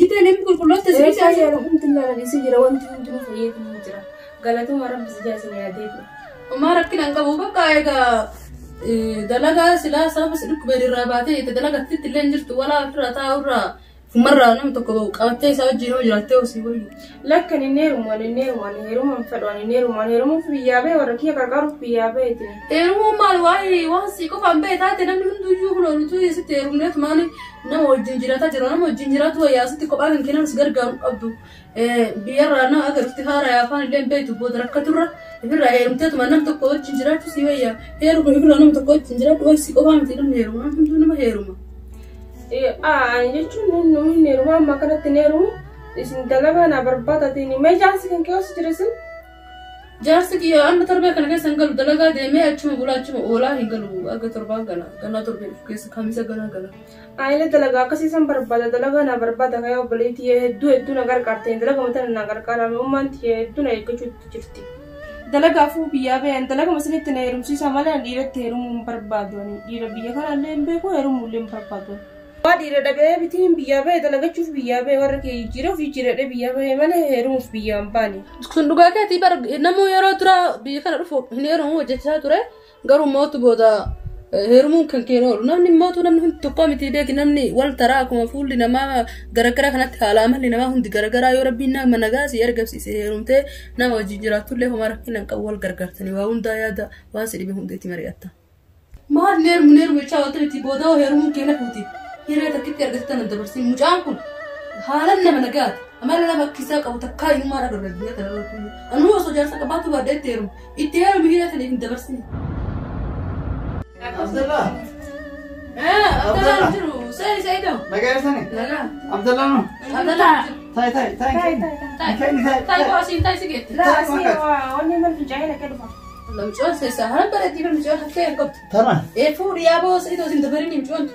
تاني يمكن كلها تسوي ساعة الحمد لله أنا سجرا وأنت عندنا فيك مجرا قالت ما رب سجاسني عديتنا وما ركنا نقبو بقى يا دلقة سلاسة بس نكبر الرابطة تدلقة تتلين جرت ولا ترى ورا في مرة أنا متقبو قاتي سأجي نوجرتي وسيبوي لكن النيرم هيروم فدوان النيرم في بيابة وركيه كارو في بيابة تاني هيروم ما الواي واسي كوف عم بيتات نمني من دوجو كنا نتوي ست هيروم نت ماني نمو الجنجرات جرا نمو الجنجرات ويا ستي كوبان كنا نسجر قام أبدو بيرا أنا أقدر افتخار يا فان اللي بيتو بودرة كتورة يفرع هيروم تات ما نم تقول الجنجرات وسيويا هيروم يقول أنا متقول الجنجرات واسي كوف عم تيرم هيروم أنا فهمت إنه ما هيروم جتشو نو نيرم ما كانت نيرم اسم دلبا أنا بربطة تاني ما جالس كان كيوس ترسل جالسك يا أنا تربية كنا كيس نقول دلقة ده ما أشوف بقول أشوف أولا هيقولوا أجا تربية كنا تربية كيس خمسة كنا عيلة دلقة كسيسم بربطة دلقة أنا بربطة كيا بليتي هدو نجار كارتين دلقة مثلا نجار كارا ممان تيه هدو نيكشو تجرتي دلقة فو بيابة دلقة مثلا تنيرم سيسا ماله ديرة تيرم بربطة ديرة بيا كنا لين بيكو هيرم ولين بربطة ديرة دبي بتيم بيابة دلقة شوف بيابة وركي جيرو في جيرة دبيابة ماله هيرم في بيام باني صندوقك تيبر نمو يرى ترى بيكنا رفو هنيرم هو جتها ترى قالوا موت بودا هيرمون كان كينور نمني موت ونمني تقامي تيدك نمني والتراكم مفول لنا ما غرغرا كانت كلامه لنا ما هندي غرغرا يا ربنا منغاس يرغب سي هيرمته نما جيجرات له ما ركنا قول غرغرتني واوندا يادا واسدي بهندتي مرياتا ما نير ويچا وترتي بودا هيرمون كينا فوتي هيرا تكتي ارغتنا دبرسي مجانكم حالنا منغات أما لنا بكيساك أو تكاي ما رغب الدنيا ترى أنا هو سجارسك باتو بعد تيرم التيرم هي اللي دبرسي عبد الله عبد الله جرو سيدو ما قاعد ثاني لا عبد الله نو عبد الله تاي واسين تاي سكت لا سي واني ما في جاينا كده لا مجون سهران بلدي بالمجون حتى قبط تمام ايه فور يا بو سيدو سين دبرني مجون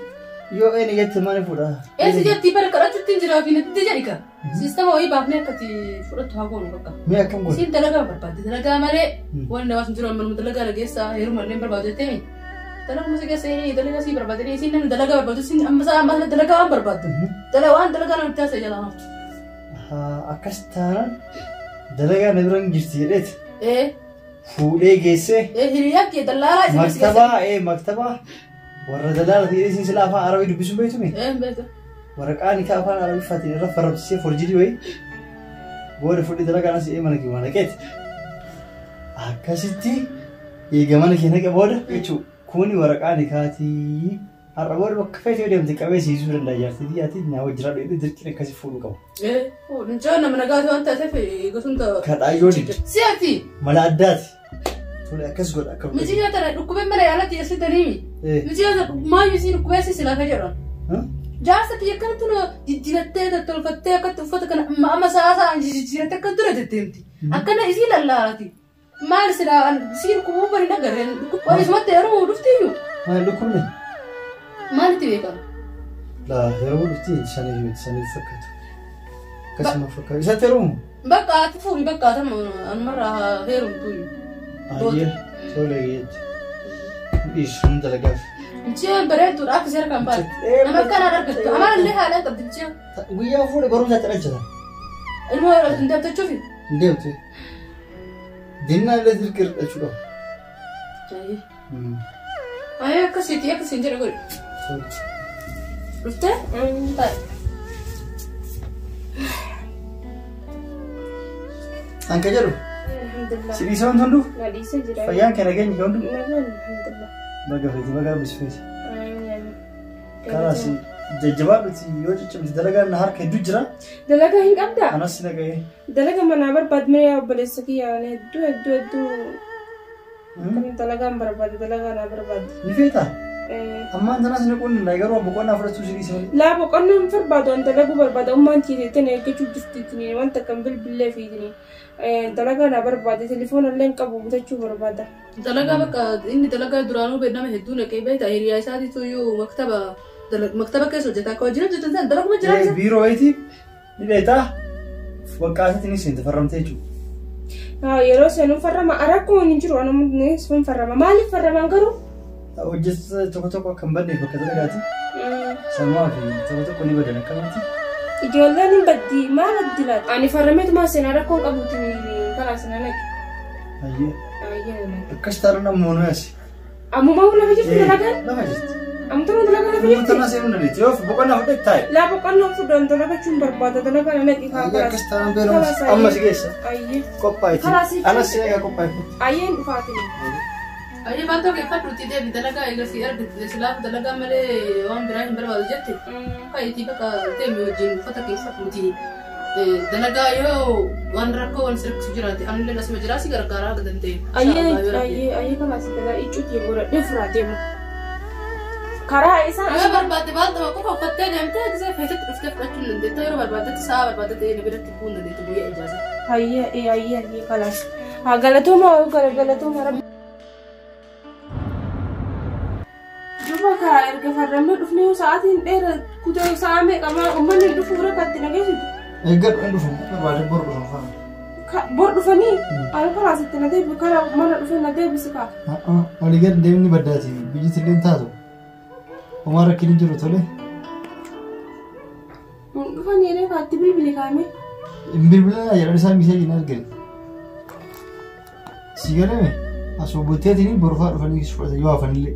يو اني جت ماني فودا ايه سيدو تيبر كرات تنجرا في نتيجه سيستم وي بابنه كتي فرت هاغون بقى مي كم قول سين تلقى برباد تلقى مالي ولا واس مجرون من تلقى لجيسا هيرو من برباد تاني تلقى مسكه سي تلقى سي برباد ني سين تلقى برباد سين اما تلقى برباد تلقى وان تلقى انا متاسه جلانا أكستان دلقة نبرن جرتيرت إيه فولي جيسة هرياك يدلالة مكتبة ورد دلالة في إيش سلافة عربي دبسوا بيتومي بيتو ورقاني كافان عربي فاتين رفع ربسية فرجلي وي بور فولي دلقة ناس منك وانا كيت أكستي يجمعنا هنا كبودة يشوف كوني ورقاني كاتي الرجال وكفاية يوم تكابي سيزور النجارتي دي أتي ناوي جرا ده دركنا كذي فول كم نجانا من قاعد وأنت تفي قصنت كتايوني سياتي ملادات تقول أكس قول أكمل مجيء ترى ركوبين مرة على تيسي تريمي مجيء ما يصير ركوبين سلا كجرا جالسة يكنت تنا جديرتة تلفتة كتفتة كنا ما ساسا جديرتة كتورة تتمتي أكنا يصير اللارتي ما يصير يصير ركوب بري نجارين وإيش ما تيرو رفتيو ما لكم ما نتبيكا لا هيرو لفتي سنة فكت كسم فكت إيش تروم بقى تفوري بقى تم أنا مرة هيرو توي أيه تولي إيش هم دلقاف مشي بريت وراك زير كم بار أنا كان أركض أما اللي هلا أنت بتمشي ويا فوري بروح تترجع المهم أنت بتشوفي نديوتي دينا اللي تذكر أشوفه أيه كسيتي كسين جرا قول رفته طيب أنك جرو الحمد لله سيريسون تندو لا ليس جرا فيان كان أجاني كندو الحمد لله بقى بس فيس خلاص جوابتي يوجد كم درجة النهار كيدو جرا دلقة هين قبضة أنا سنجاي دلقة منابر بعد مريا وبلسكي يعني دو كم دلقة برباد دلقة أنا برباد نفيتا أما أنت ناس نقول لا يقروا بقولنا فرصة سيريسون لا بقولنا فرباد وأنت دلقة برباد أما أنت تاني كشوف جفتني وأنت كمل بالله فيني دلقة أنا برباد تليفون اللي نكبو بتشوف برباد دلقة بقى إني دلقة درانو بينما هدونا كي بيت أهيريا سادي تويو مكتبة كيسو جتا كوجينا جتا دلقة ما جرا بيرو أيتي نبيتا وقعت تني سنت فرمتيجو يرو سنو فرما أراكو نجرو أنا من سون فرما مالي فرما كرو وجس توكو كم بدي فكذا لقاتي سماه في توكو نبدأ نكملتي ijoolleen hin baddi maal addi laata ani farrameetu maa seenaa rakkoon qabuutiin karaa sana naqe akkas taara namoonni asi ammuma lafa jirtu dalagaan lafa jirti amtuma dalagaa lafa jirti murtana seenuu dandeetti yoo boqonnaa fudhate taa'e laa boqonnaa fudhan dalagachuun barbaada dalagaa naqe karaa akkas taara beelamu amma si geessa qophaa'iti anas si eegaa qophaa'iti ayyeen dhufaatiin Aye bantu ke fadhuti deebi dalagaa eegasii argite silaaf dalagaa malee waan biraa hin barbaadu jette kayitii bakka deemi wajjin uffata keessa fuuti dalagaa yoo waan rakkoo wal sirriisu jiraate anillee asuma jiraa si gargaaraa akka danda'e. Ayyee kanaas dalagaa icuutii godhadhee furaa deemu. Karaa isaan. Yoo barbaadde baaldama qofa uffattee deemtee gisee feetetti dhuftee fudhachuun dandeetta yeroo barbaaddetti sa'a barbaaddetti inni biratti bu'uun dandeettu guyyaa ijaaza. Ayyee kanaas. Haa galatooma rabbi. Duuba erga farramee dhufnee sa'aatiin dheeraa kutee sa'a meeqamaa uummanni dhufu rakkatti nageessitu. Eeggadhu hin dhufu barbaade bor dhufu faana. Bor dhufanii ani karaa sitti na deebi karaa mana dhufee na deebisi kaa. Walii gadi deemni baddaati biyyatti illee taatu. Homaa rakkin jiru tole. Dhufanii yeroo kaatti bilbili kaame. Bilbila yeroo isaan bishaan hin argine. Si galame. Asooboteetiin borfaa dhufanii fudhatan yoo hafanillee.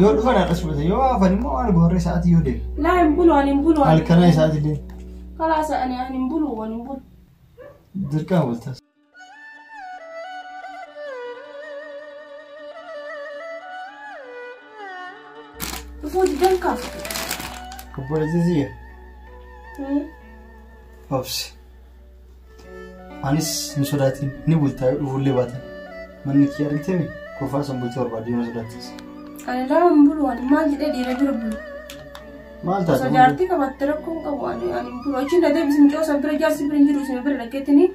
Yoo dhufan haadhas fudhatan yoo hafan immoo waan boorree sa'aatii yoo deemu. Hin bulu. Halkanaa isaatillee. Kalaas ani hin bulu. Dirqama waltaas. Dhufuu didan kaaf. Obboleettiisiyya. Obsi. Anis ni sodaatiin ni bultaa yoo dhufullee baatan. Manni kiyya argitee kofaa sanbultii barbaadee yoo sodaattis. Ani lama hin bulu maal jedhee dhiira bira bulu. Maal taate? Sodaartii qabattee rakkoon qabu ani hin bulu. Achiin dadee bisin coosa bira jaarsi bira hin jiru isin bira dhaqeettanii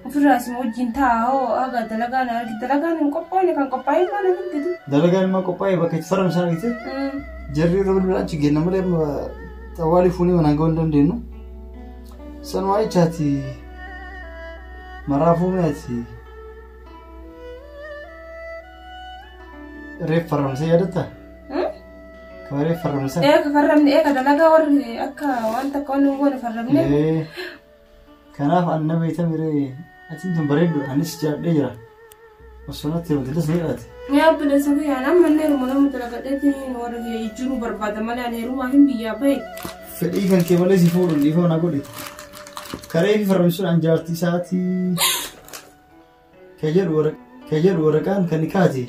ofirraa isin wajjin taa'oo aga dalagaan argite dalagaan hin qophaa'ine kan qophaa'ee maal argite? Dalagaan immoo qophaa'ee bakka itti faramsan argite? Jarri irra bilbilaan achi geenna malee xawwaalii fuunee manaan ga'uu hin dandeenyu. Sanumaa jechaati maraafuu mi'aati. Reef farramsee yaadatta? Kan reef farramsan? Farramne dalagaa warri akka waan takka waan hin goone farramne. Kanaaf anna beekamire achiin tun bareeddu anis jaadhee jira. Osoo natti himatilas ni dhaate. Yaa bilisa guyyaa nama neeruma nama dalagadheetiin warra jiruu barbaada malee ani heerumaa hin biyyaa bahe. Fedhii kan kee malee si fuudhuun dhiifama na godhe. Karee fi farramsuudhaan jaartii isaatii kee jedhu waraqaan kan ni kaate.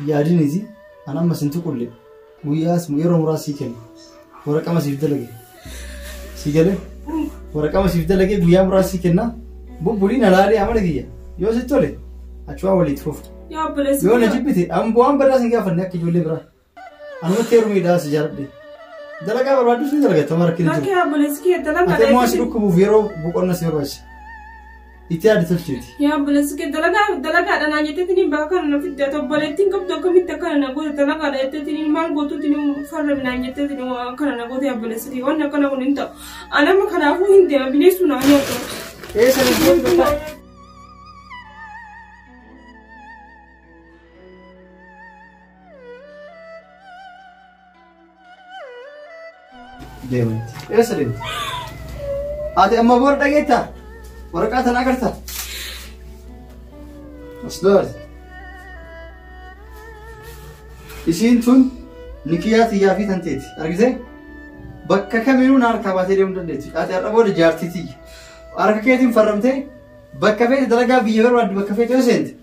Yaadiniiti an amma sin tuqulle guyyaas yeroo muraasii kennu waraqama siif dalage si galee waraqama siif dalage guyyaa muraasii kenna bubbuliin alaalee amala kiyya yoo si tole achuwaa walitti fuftu yoo na jibbite amma waan badaa sin gaafanne akka ijoollee biraa anumatti heerumiidhaa si jaaladhe dalagaa barbaaddu sun dalagatta mara kini jiru ate moo asi dhukkubuuf yeroo boqonna si barbaachisa itti yaadi tolcheeti. Yaa bilisa dalagaa dhanaa jetteetiin bakka kana na fidda obboleettiin qabdu akkamitti akkana na goote dalagaa jetteetiin maal gootuutiin farraminaan jetteetiin akkana na goote yaa bilisa waan akkana kun hin ta'u. Anama kanaafuu hin deema bineensuu naa nyaatu. Eessa ni deemtu? Deemti. Eessa deemti? Ati amma boora dhageettaa? Waraqaa tan agarta? Asdoor. Isiin tun nikiyaa xiyyaa fi tanteeti. Argitee? Bakka kamiinuu na harkaa baatee deemuu dandeetti. Ati har'a booda jaartii xiyya. Harka keetiin farramtee bakka feete dalagaa biyya barbaaddu bakka feete yoo seente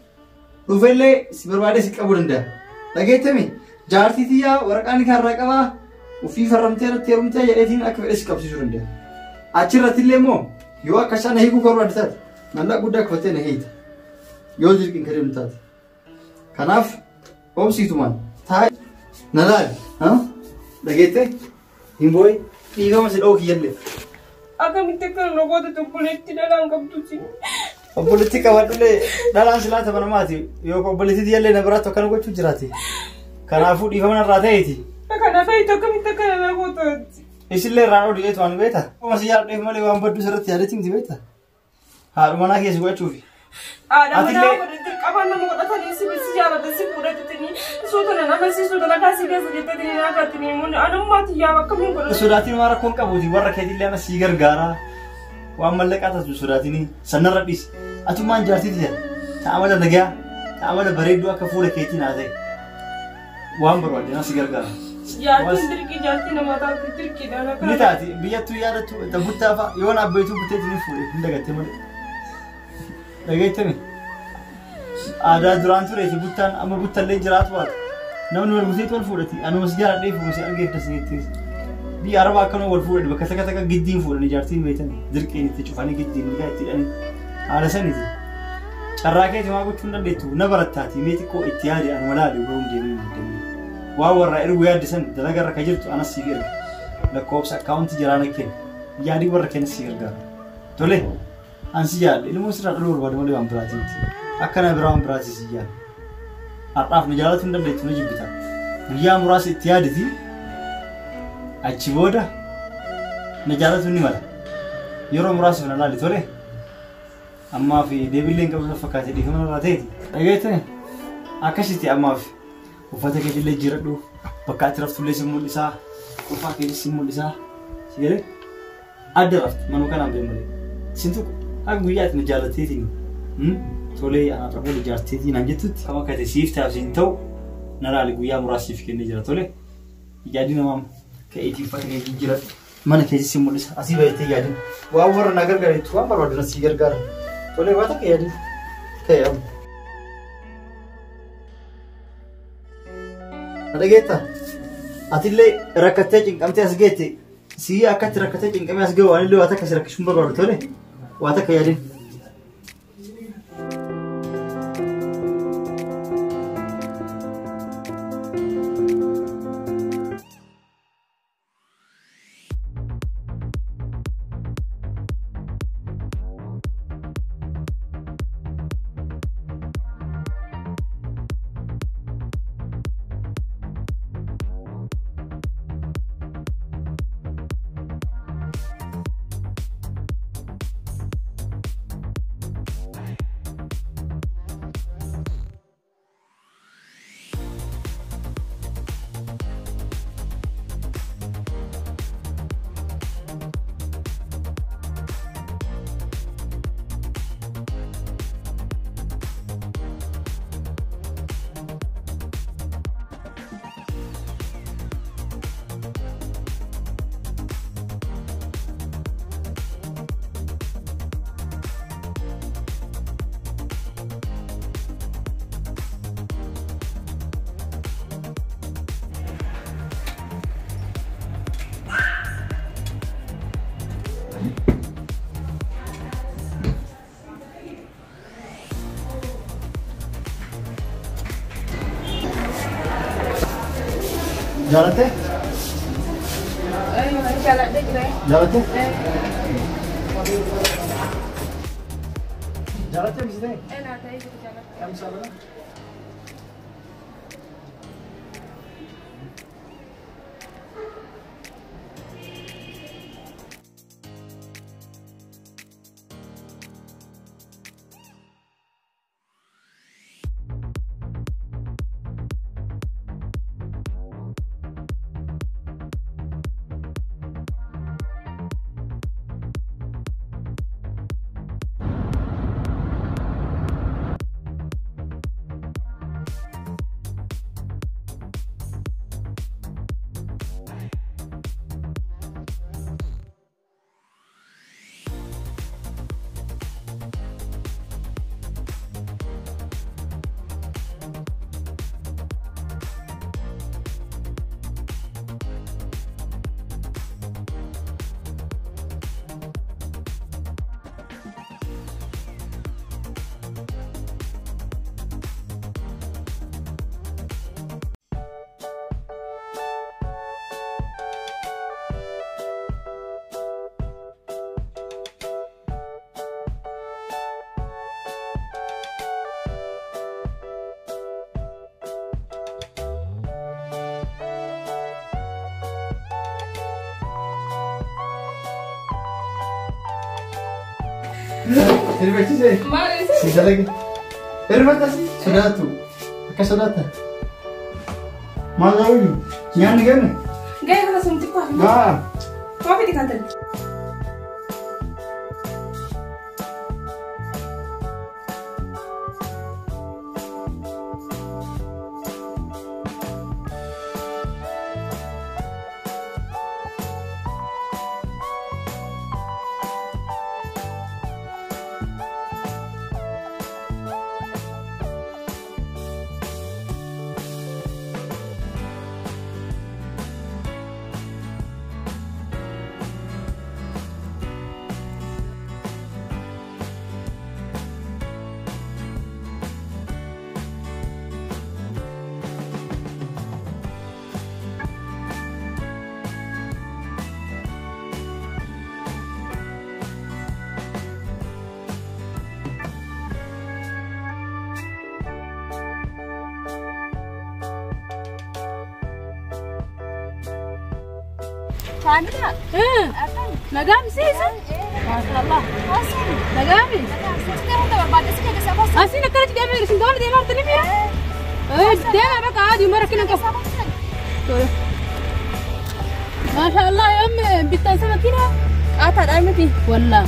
dhufeellee si barbaadee si qabuu danda'a. Dhageettami jaartii xiyyaa waraqaa ni kaarraa qabaa ofii farramtee irratti heerumtee jedheetiin akka fedhe si qabsiisuu danda'a. Achirratti illee immoo yoo akka isaan hiikuu barbaadde taate mallaqa guddaa kafattee na hiita yoo dirqiin ka deemtu taate kanaaf oomsiitumaan taa'e na laali dhageette hin boo'e dhiifama si dha'uu kiyyallee. Akkamitti akka na goote obboleetti dhalaan qabduuti. Obboleetti qabadhullee dhalaan silaa tapha namaati yoo obboleetti diyyallee na biraatti akkana gochuu jiraate kanaafuu dhiifama narraa ta'eeti. Kana beektu akkamitti akka na goote. Isillee irraan ol dhiyeetu waan beektaa? Akkuma si yaaddeef malee waan badduu sirratti yaadetti miti beektaa? Haadha manaa keessa gochuufi. Ada mana aku nanti kapan nama kota tadi si besi jalan si pura itu ni suatu nama si suatu lagi si kes jadi tadi nak kata ni mun ada mati ya kamu pura. Suratiin warra kon qabu warra keetillee ana sii gargaara waan mallaqaa tasu suraatini sanarra dhis atumaan jaartiti jedha ta'amala nagaa ta'amala bareedduu akka fuula keetiin haa ta'e waan barbaadde na sii gargaara. Jaartiin dirqii jaartii nama taatu dirqii dhala ni taati biyyattuu yaadattu tabbutaafa yoon abbeetuu buteetiin fuudhe hin dagatte malee dhagayettami aadaa duraan tureeti buttaan amma buttallee jiraatu waata namni wal buteetu wal fuudhati anumas jaaladhee fuudhasi argeedda sineettis biyya arabaa akkanuma wal fuudhani bakka takka takka giddiin fuudhani jaartiin beektan dirqiin itti cufanii giddiin nigaa itti hidhani haala saniiti carraa keeti maa gochuu hin dandeettu na barattaati mee xiqqoo itti yaade anuma laale ga'uun deemee hin waa warra ergu yaaddisan dalagarra ka jirtu anas siif erga lakkoobsa akkaawunti jiraana kenna yaadii warra kenna si gargaara tole ansi yaadde ilmoo sirraa dhaluu barbaade malee waan biraatiiti akkana biraa waan biraati si yaadde har'aaf na jaalatu hin dandeettu na jibbita guyyaa muraasa itti yaaditi achi booda na jaalatu ni mala yeroo muraasa na laali tole ammaa fi deebiillee hin qabu fakkaate dhiifama irraa ta'eeti dhageettani akkasitti ammaa fi uffata keetillee jiradhu bakka ati raftullee si mul'isaa qofaa keetis si mul'isaa si galee adda raftu manuu kanaan bee malee sintu akka guyyaatti na jaalatteetiin tolee anaaf rafuun ijaarteetiin aan jettutti kama kate siif taasisin ta'u na laali guyyaa muraasiif kennee jira tole yaadii namaam ka'eetii uffata keetii jiradhu mana keetis si mul'isa asii baay'attee yaadin waan warra na gargaareetu waan barbaadu na si gargaara tolee waa takka yaadin ta'e amma. Dhageetta atillee rakkattee cinqamtee as geette sii akkatti rakkattee cinqamee as gahu anillee waa takka si rakkisuun barbaadu tole waa takka yaadin. Jaalate? Jaaladhe jira. Jaalate? Jaalate bisitee? Naa ta'ee jiru jaaladhe. Kam saala? Hirmaachisee. Maal Si dalage. Hirmaatas sodaatu. Akka sodaata. Maal ta'uu nyaanni ganne? gaya kana sumti ko hafi Haa. kofi di kantan Chandra, Nagami sisa. masyaallah. Hasan, Nagami. sekarang udah berbadas sih kayak siapa sih? Asli nak kerja kami resim dolar dia marah tadi ya. Dia apa kah di marah kena kau. Masya Allah ya bitan sama kira. ata da mati Wallah.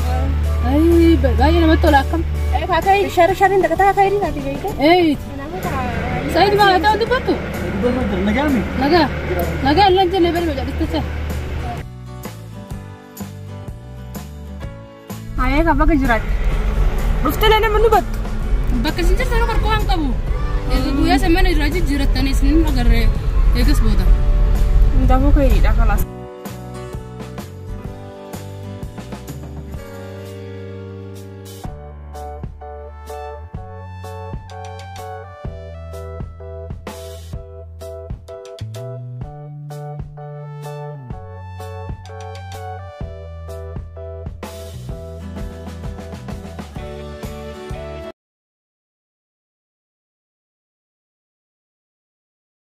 Ay bayi nama tolak kam. kakai shar-sharin da kata kai rina tige ite Said ma tahu tu betul. Nagami. Naga lanjut level macam itu sah. ayah kapa ke jurat rufte lene menubat Bakka sinjar sana kar kuang kamu. Itu ya sama ni raja jurat tanis ni agar egas boda. ndamu kai da kalas